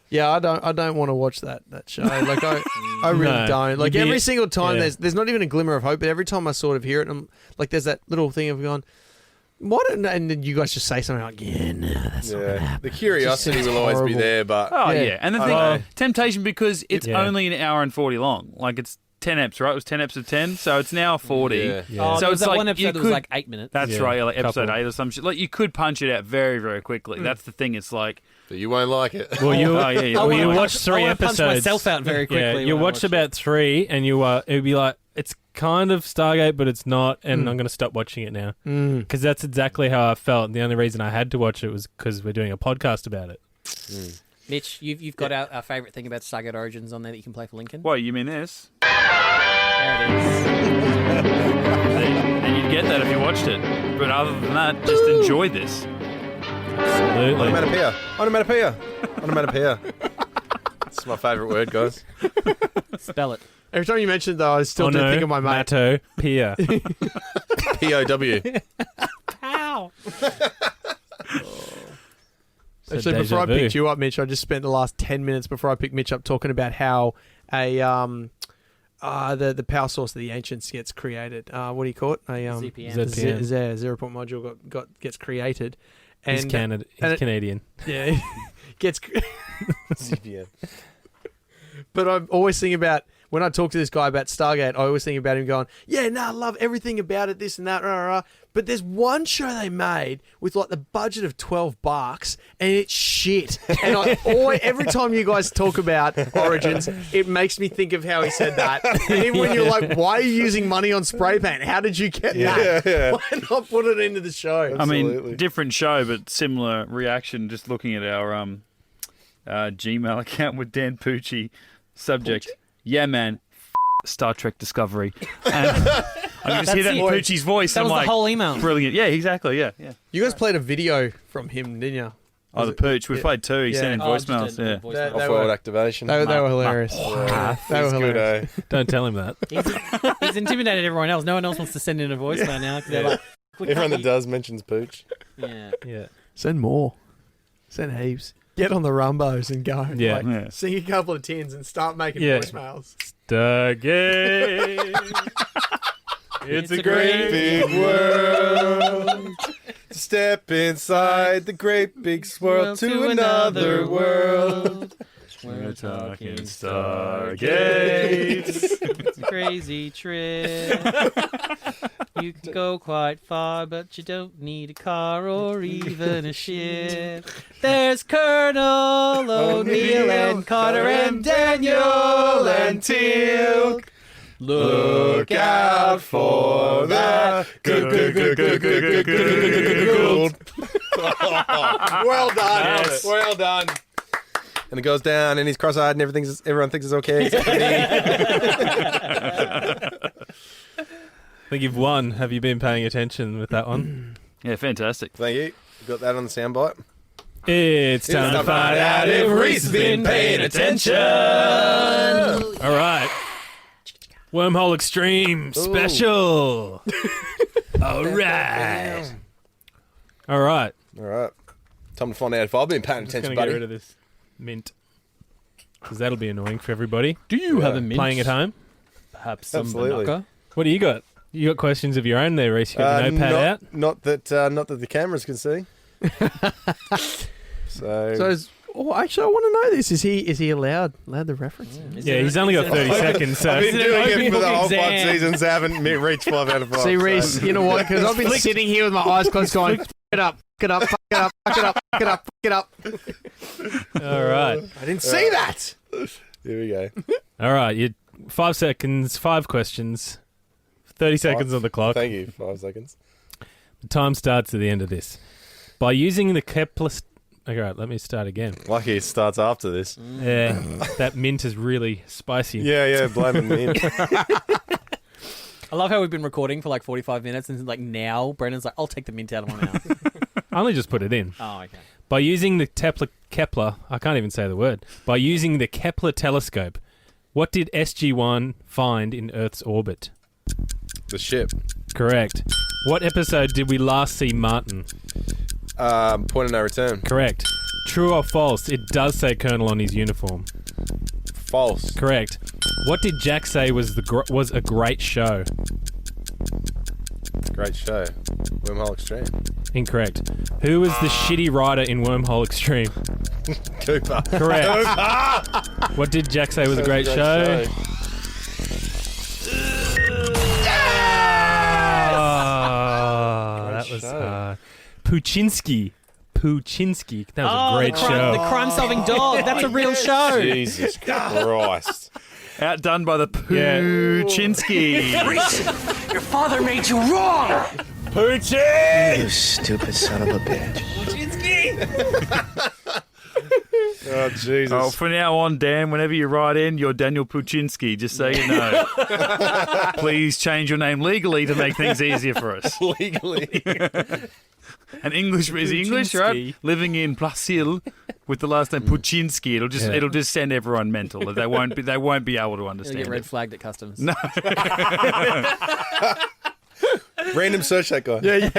Yeah, I don't want to watch that show. Like I really No. don't. Like You'd be- every single time, yeah. there's not even a glimmer of hope. But every time I sort of hear it, I'm like, there's that little thing of going, what? And then you guys just say something like, yeah, no, that's not gonna Yeah. happen. The curiosity will always be horrible. there, but Oh Yeah. yeah, and the I thing, know. temptation because it's Yeah. only an hour and 40 long. Like it's 10 eps, right? It was 10 eps of 10, so it's now 40. Yeah. Yeah. Oh, So there was it's that like one you episode that was could- like 8 minutes. That's Yeah, right, like episode couple. 8 or some shit. Like you could punch it out very, very quickly. That's the thing. It's like, but you won't like it. Well, you oh yeah, well, you like- watch 3 I wanna episodes. punch myself out very quickly. Yeah, when you I watched watch about 3, and you it would be like, it's kind of Stargate, but it's not, and I'm going to stop watching it now because that's exactly how I felt. The only reason I had to watch it was because we're doing a podcast about it. Mitch, you've got our favourite thing about Stargate Origins on there that you can play for Lincoln. what, you mean this? There it is. And you'd get that if you watched it. But other than that, just enjoy this. Absolutely. Onomatopoeia. It's my favourite word, guys. Spell it. Every time you mention it, though, I still do think of my mate. Matto, Pia. POW. Ow! Actually, deja before I vu. picked you up, Mitch, I just spent the last 10 minutes before I picked Mitch up talking about how the power source of the ancients gets created. What do you call it? A ZPM. ZPM. Zero point module gets created. And He's Canada. and He's it- Canadian. Yeah, gets. CPM. But I'm always thinking about when I talk to this guy about Stargate. I always think about him going, "Yeah, I love everything about it, this and that." Rah, rah, rah. But there's one show they made with like the budget of $12, and it's shit. And I always, every time you guys talk about Origins, it makes me think of how he said that. And even when you're like, "Why are you using money on spray paint? How did you get that? Yeah. Why not put it into the show?" I mean, Absolutely. different show, but similar reaction. Just looking at our Gmail account with Dan Pucci. Subject: Yeah, man. Star Trek Discovery. And I can just hear that in it. Pucci's voice. That I'm was like, the whole email. brilliant. Yeah, exactly. Yeah. You guys played a video from him, didn't you? Oh, the Pooch. We played 2. He Yeah. sent in Oh, just voicemails. a Yeah. voicemail. They Off-world were- activation. They were hilarious. Yeah. They were It's good, hilarious. Don't tell him that. He's intimidated everyone else. No one else wants to send in a voicemail now. 'Cause they're like, "We Everyone can't that does mentions pooch. Yeah. Yeah. Send more. Send heaps. Get on the rumbos and go. Yeah. Like, Yeah. sing a couple of tins and start making Yeah. voicemails. Stargate. It's a great Big world. Step inside the great big swirl to another world. We're talking Stargate. It's a crazy trip. You can go quite far, but you don't need a car or even a ship. There's Colonel O'Neill and Carter and Daniel and Teal. Look out for that. Well done. Yes. Well done. and it goes down, and he's cross-eyed, and everyone thinks it's okay. Except for me. I think you've won. Have you been paying attention with that one? Yeah, fantastic. Thank you. Got that on the soundbite. It's time to find out if Rhys been paying attention. All right. Wormhole X-Treme special. All right. All right. All right. Time to find out if I've been paying I'm just attention, going to buddy. get rid of this mint. Because that'll be annoying for everybody. Do you have a mint? Playing at home? Perhaps some Absolutely. Banaka? What do you got? You got questions of your own there, Rhys? You got your notepad out? Not that the cameras can see. Actually, I want to know this. Is he allowed the reference? Yeah, he's only got 30 seconds. So I've been doing it for the whole exam. 5 seasons. I haven't reached 5 out of 5. See, Rhys, you know what? Because I've been sitting here with my eyes closed going, fuck it up, fuck it up, fuck it up, fuck it up, fuck it up, fuck it up. All right. I didn't see that. Here we go. All right. You 5 seconds, 5 questions, 30 seconds on the clock. Thank you. 5 seconds. The time starts at the end of this. By using the Kepler... Okay, right, let me start again. Lucky it starts after this. Yeah, that mint is really spicy. Yeah, blaming me. I love how we've been recording for like 45 minutes and like now Brendan's like, I'll take the mint out of my mouth. I only just put it in. Oh, okay. By using the Kepler, I can't even say the word. By using the Kepler telescope, what did SG-1 find in Earth's orbit? The ship. Correct. What episode did we last see Martin? Point of no return. Correct. True or false? It does say Colonel on his uniform. False. Correct. What did Jack say was a great show? Great show. Wormhole X-Treme. Incorrect. Who was the shitty writer in Wormhole X-Treme? Cooper. Correct. What did Jack say was a great show? Oh, that was hard. Puchinsky. That was a great show. The crime-solving dog. That's a real show. Jesus Christ. Outdone by the Puchinsky. Rhys, your father made you wrong! Poochie! You stupid son of a bitch. Oh, Jesus. Oh, from now on, Dan, whenever you write in, you're Daniel Puchinsky, just so you know. Please change your name legally to make things easier for us. Legally. And English is English, right? Living in Plasil with the last name Puchinsky, it'll just send everyone mental. They won't be able to You'll understand. get red It. flagged at customs. No. Random search that guy. Yeah.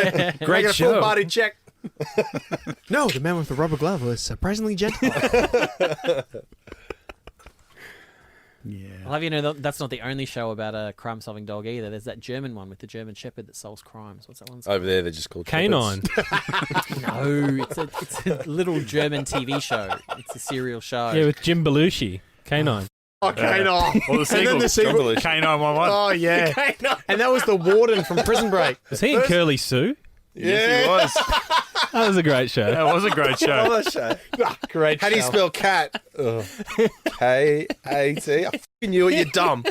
Great I got a show. full body check. No, the man with the rubber glove was surprisingly gentle. Yeah. I'll have you know that's not the only show about a crime-solving dog either. There's that German one with the German Shepherd that solves crimes. What's that one? Over there, they're just called Canine. No, it's a little German TV show. It's a serial show. Yeah, with Jim Belushi. Canine. Okay, no. Well, the And then sequel, the sequel. K911. Oh, yeah. And that was the warden from Prison Break. Was he in Curly Sue? Yes, he was. That was a great show. That was a great show. Oh, that show. Great How do you show. spell cat? K-A-T. I fucking knew it, you're dumb.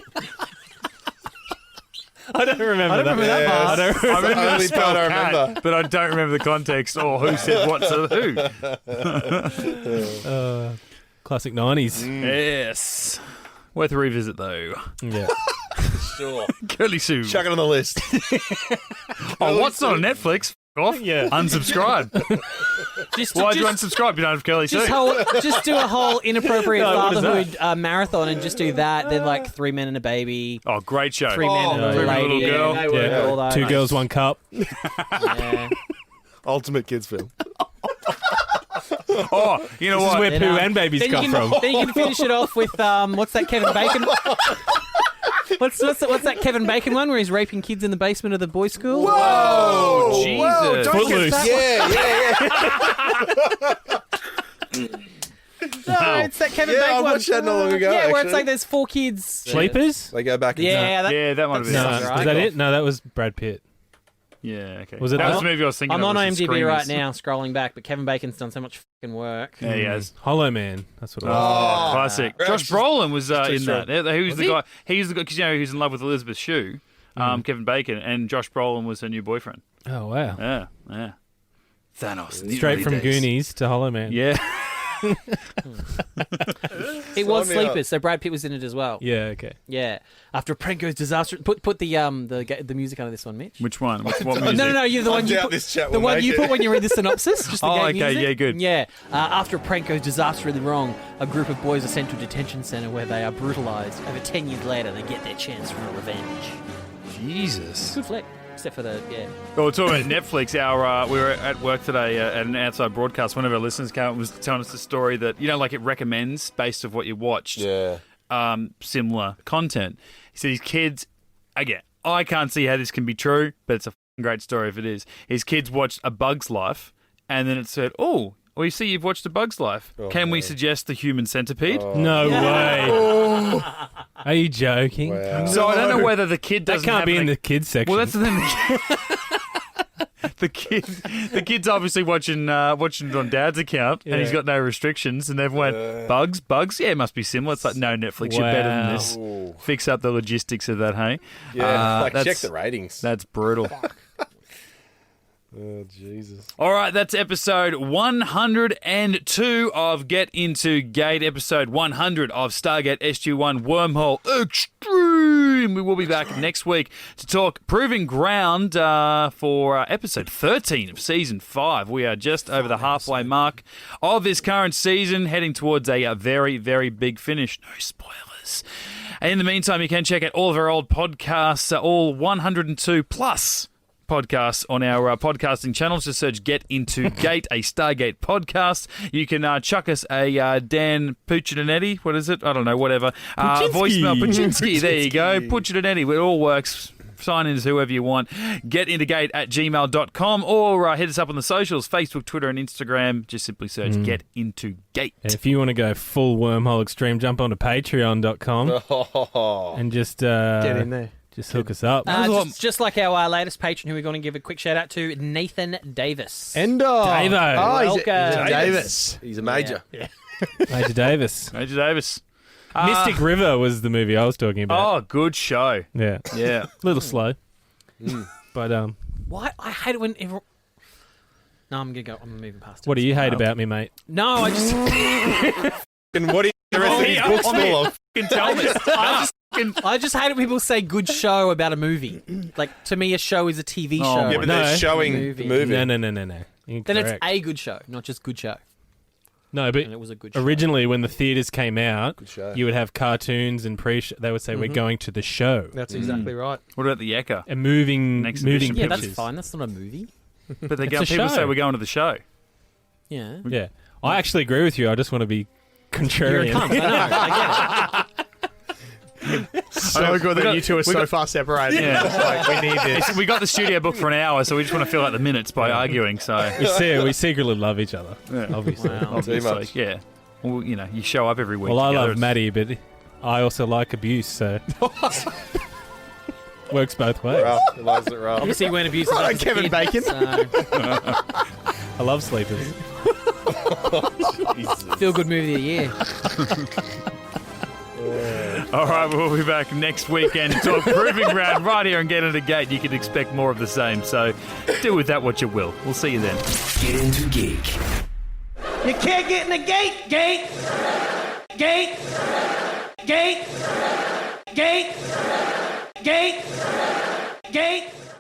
I don't remember that. that part. I don't I remember. remember the Only spell part I cat, remember. but I don't remember the context or who said what to who. Classic 90s. Yes. Worth a revisit, though. Yeah. Sure. Curly Sue. Chuck it on the list. Oh, what's not on Netflix? F- off. Yeah. Unsubscribe. Why'd you unsubscribe? You don't have Curly Sue. Just do a whole inappropriate No, what is fatherhood marathon and just do that. Then like 3 Men and a Baby, Oh, great show. 3 Men and a Three Men and a Lady. Little Girl. They were Yeah. all those. 2 girls, 1 cup. Yeah. Ultimate kids film. Oh, you know This is what? where Then, Pooh and babies then come you from. can, Then you can finish it off with what's that Kevin Bacon? What's that Kevin Bacon one where he's raping kids in the basement of the boys' school? Oh, Jesus. Whoa, don't Footloose. get that Yeah. No, it's that Kevin Yeah, Bacon I one. watched that not long ago, Yeah, where it's actually. like there's 4 kids. Sleepers? They go back and Yeah, Yeah, that might have been. No, Sounds was right. that it? No, that was Brad Pitt. Yeah, okay. Was it that was that? the movie I was thinking I'm of. on was the IMDb right Screamers. now, scrolling back, but Kevin Bacon's done so much fucking work. Yeah, he has. Hollow Man. That's what it was. Oh, classic. Yeah, Josh Brolin was in strong. that. He was the he? guy. He was the guy because you know he was in love with Elizabeth Shue, Kevin Bacon, and Josh Brolin was her new boyfriend. Oh, wow. Yeah. Thanos. in the Straight early from days. Goonies to Hollow Man. Yeah. It was Sign me up. Sleepers, so Brad Pitt was in it as well. Yeah, okay. Yeah. After a prank goes disastrous. Put the music under this one, Mitch. Which one? What music? No. You're the I one you doubt put. this chat The will one make you it. put when you read the synopsis. Just the Oh, gate okay, music. yeah, good. Yeah. After a prank goes disastrously wrong, a group of boys are sent to a detention center where they are brutalized. Over 10 years later, they get their chance for a revenge. Jesus. Good flick, except for the Well, we're talking about Netflix. We were at work today at an outside broadcast. One of our listeners came up and was telling us the story that, like it recommends based of what you watched. Yeah. Similar content. He said his kids, again, I can't see how this can be true, but it's a great story if it is. His kids watched A Bug's Life, and then it said, "Oh, we see you've watched A Bug's Life. Can we suggest The Human Centipede?" No way. Are you joking? Wow. So I don't know whether the kid That doesn't can't have be an- in the kids section. Well, that's the thing. The kid's obviously watching it on Dad's account, and he's got no restrictions. And they've went bugs. Yeah, it must be similar. It's like, no, Netflix, you're better than this. Ooh. Fix up the logistics of that, hey? Yeah, that's- check the ratings. That's brutal. Oh, Jesus. All right, that's episode 102 of Get Into Gate, episode 100 of Stargate SG-1 Wormhole X-Treme. We will be back next week to talk Proving Ground for episode 13 of season 5. We are just over the halfway mark of this current season, heading towards a very, very big finish. No spoilers. And in the meantime, you can check out all of our old podcasts, all 102 plus podcasts on our podcasting channels. Just search Get Into Gate, a Stargate podcast. You can chuck us a Dan Puccinetti. What is it? I don't know, whatever. Voicemail Puccinski. There you go. Puccinetti. It all works. Sign in as whoever you want. GetIntoGate@gmail.com or hit us up on the socials, Facebook, Twitter, and Instagram. Just simply search Get Into Gate. And if you want to go full Wormhole Extreme, jump onto patreon.com and just Get in there. Just hook us up. just like our latest patron, who we're going to give a quick shout out to, Nathan Davis. Endo. Davo. Oh, he's Welcome. Davis. He's a major. Major Davis. Major Davis. Mystic River was the movie I was talking about. Oh, good show. Yeah. Yeah. A little slow. But Why? I hate it when everyone... No, I'm moving past it. what do you hate about me, mate? No, I just... And what are the rest of his books full of? Tell me. I just hate it when people say good show about a movie. Like, to me, a show is a TV show. Yeah, but No. they're showing Movie. the movie. No. Then it's Incorrect. a good show, not just good show. No, but And it was a good show. originally when the theaters came out, show. you would have cartoons and they would say, we're going to the show. That's exactly right. What about the Yakka? And moving exhibition. Yeah, pictures. that's fine. That's not a movie. But they It's go, a people show. say we're going to the show. Yeah. Yeah. I actually agree with you. I just want to be You're a contrarian. cunt. I know. I get it. So good that you two are so far separated. Yeah. Like, we need this. We got the studio booked for an hour, so we just want to fill out the minutes by arguing. So We secretly love each other, obviously. Wow. obviously, much. yeah. Well, you show up every week. Well, I together. love Maddie, but I also like abuse, so works both ways. Rough. He loves it rough. Obviously, you weren't abusive. Right, as a Kevin kid, Bacon. so I love sleepers. feel good movie of the year. All right, we'll be back next weekend to talk Proving Ground right here and Get Into Gate. You can expect more of the same, so do with that what you will. We'll see you then. Get Into Geek. You can't get in the gate, gate, gate, gate, gate, gate, gate.